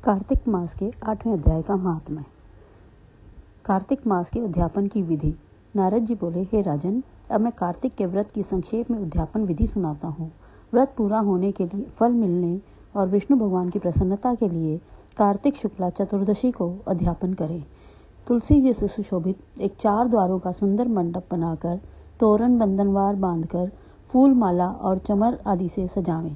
कार्तिक मास के 8वें अध्याय का महात्म्य। कार्तिक मास के उद्यापन की विधि। नारद जी बोले, हे राजन, अब मैं कार्तिक के व्रत की संक्षेप में उद्यापन विधि सुनाता हूँ। व्रत पूरा होने के लिए, फल मिलने और विष्णु भगवान की प्रसन्नता के लिए कार्तिक शुक्ला चतुर्दशी को अध्यापन करें। तुलसी जी से सुशोभित एक 4 द्वारों का सुंदर मंडप बनाकर तोरण बंधनवार बांधकर फूल माला और चमर आदि से सजावें।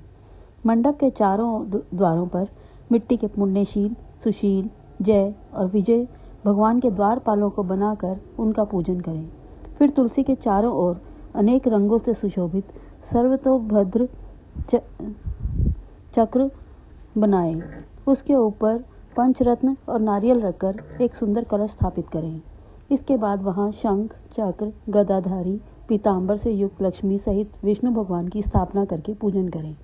मंडप के चारों द्वारों पर मिट्टी के पुण्यशील, सुशील, जय और विजय भगवान के द्वारपालों को बनाकर उनका पूजन करें। फिर तुलसी के चारों ओर अनेक रंगों से सुशोभित सर्वतोभद्र चक्र बनाएं। उसके ऊपर पंचरत्न और नारियल रखकर एक सुंदर कलश स्थापित करें। इसके बाद वहां शंख, चक्र, गदाधारी पीतांबर से युक्त लक्ष्मी सहित विष्णु भगवान की स्थापना करके पूजन करें।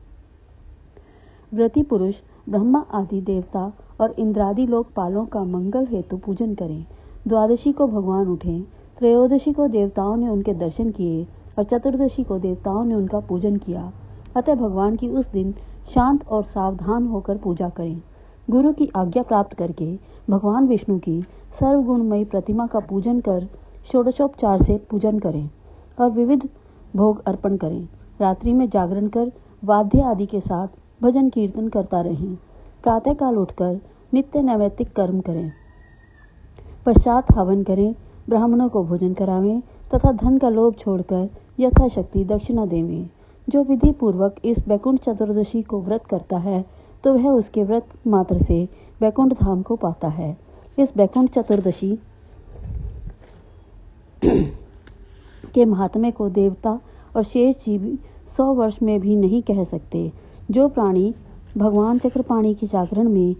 व्रती पुरुष ब्रह्मा आदि देवता और इंद्रादि लोकपालों का मंगल हेतु पूजन करें। द्वादशी को भगवान उठे, त्रयोदशी को देवताओं ने उनके दर्शन किए और चतुर्दशी को देवताओं ने उनका पूजन किया। अतः भगवान की उस दिन शांत और सावधान होकर पूजा करें। गुरु की आज्ञा प्राप्त करके भगवान विष्णु की सर्वगुणमयी प्रतिमा का पूजन कर षोडशोपचार से पूजन करें और विविध भोग अर्पण करें। रात्रि में जागरण कर वाद्य आदि के साथ भजन कीर्तन करता रहें। प्रातःकाल उठकर नित्य नैवेतिक कर्म करें। पश्चात हवन करें, ब्राह्मणों को भोजन करावें तथा धन का लोभ छोड़कर यथाशक्ति दक्षिणा देवें। जो विधि पूर्वक इस वैकुंठ चतुर्दशी को व्रत करता है तो वह उसके व्रत मात्र से वैकुंठ धाम को पाता है। इस वैकुंठ चतुर्दशी के महात्म्य को देवता और शेष जीव 100 वर्ष में भी नहीं कह सकते। जो प्राणी भगवान चक्रपाणि के जागरण में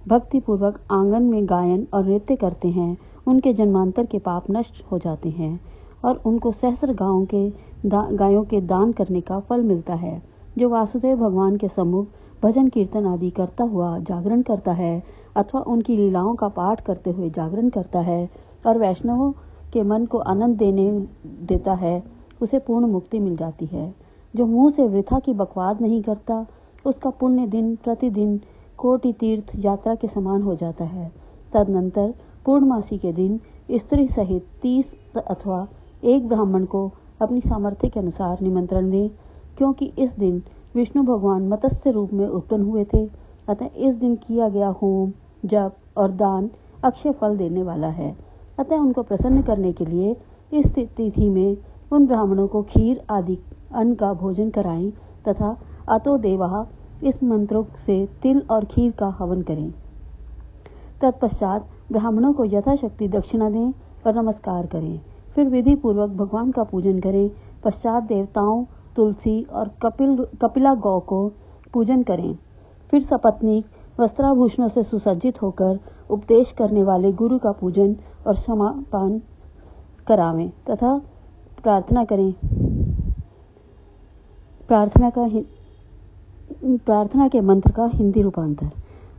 भक्ति पूर्वक आंगन में गायन और नृत्य करते हैं, उनके जन्मांतर के पाप नष्ट हो जाते हैं और उनको सहस्र गायों के दान करने का फल मिलता है। जो वासुदेव भगवान के सम्मुख भजन कीर्तन आदि करता हुआ जागरण करता है अथवा उनकी लीलाओं का पाठ करते हुए जागरण करता है और वैष्णवों के मन को आनंद देता है, उसे पूर्ण मुक्ति मिल जाती है। जो मुंह से वृथा की बकवाद नहीं करता, उसका पुण्य दिन प्रतिदिन कोटि तीर्थ यात्रा के समान हो जाता है। तदनंतर पूर्णमासी के दिन स्त्री सहित 30 अथवा 1 ब्राह्मण को अपनी सामर्थ्य के अनुसार निमंत्रण दें, क्योंकि इस दिन विष्णु भगवान मत्स्य रूप में उत्पन्न हुए थे। अतः इस दिन किया गया होम, जप और दान अक्षय फल देने वाला है। अतः उनको प्रसन्न करने के लिए इस तिथि में उन ब्राह्मणों को खीर आदि अन्न का भोजन कराएं तथा अतो देवः इस मंत्रों से तिल और खीर का हवन करें। तत्पश्चात ब्राह्मणों को यथाशक्ति दक्षिणा दें और नमस्कार करें। फिर विधि पूर्वक भगवान का पूजन करें। पश्चात देवताओं, तुलसी और कपिला गौ को पूजन करें। फिर सपत्नीक वस्त्राभूषणों से सुसज्जित होकर उपदेश करने वाले गुरु का पूजन और समापन करावें तथा प्रार्थना के मंत्र का हिंदी रूपांतर।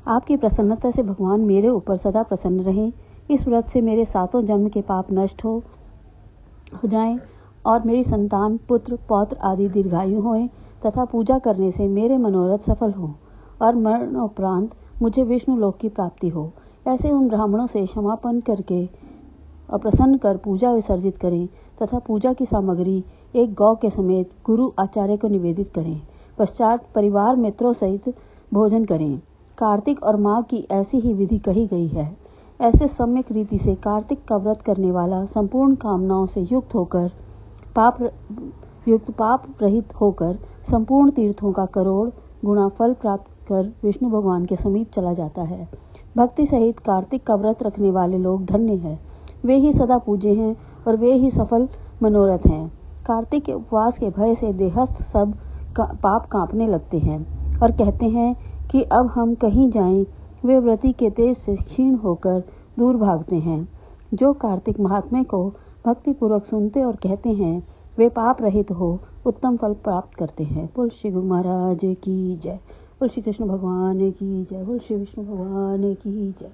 आपकी प्रसन्नता से भगवान मेरे ऊपर सदा प्रसन्न रहें। इस व्रत से मेरे 7 जन्म के पाप नष्ट हो जाएं और मेरी संतान, पुत्र, पौत्र आदि दीर्घायु हों तथा पूजा करने से मेरे मनोरथ सफल हों और मरणोपरांत मुझे विष्णु लोक की प्राप्ति हो। ऐसे उन ब्राह्मणों से क्षमापन करके और प्रसन्न कर पूजा विसर्जित करें तथा पूजा की सामग्री एक गौ के समेत गुरु आचार्य को निवेदित करें। पश्चात परिवार मित्रों सहित भोजन करें। कार्तिक और माघ की ऐसी ही विधि कही गई है। ऐसे सम्यक रीति से कार्तिक का व्रत करने वाला संपूर्ण कामनाओं से युक्त पाप रहित होकर संपूर्ण तीर्थों का करोड़ गुणा फल प्राप्त कर विष्णु भगवान के समीप चला जाता है। भक्ति सहित कार्तिक का व्रत रखने वाले लोग धन्य हैं। वे ही सदा पूज्य हैं और वे ही सफल मनोरथ हैं। कार्तिक के उपवास के भय से देहस्थ सब पाप कांपने लगते हैं और कहते हैं कि अब हम कहीं जाएं। वे व्रती के तेज से क्षीण होकर दूर भागते हैं। जो कार्तिक महात्म्य को भक्ति पूर्वक सुनते और कहते हैं, वे पाप रहित हो उत्तम फल प्राप्त करते हैं। बोल श्री गुरु महाराज की जय। बोल श्री कृष्ण भगवान की जय। बोल श्री विष्णु भगवान की जय।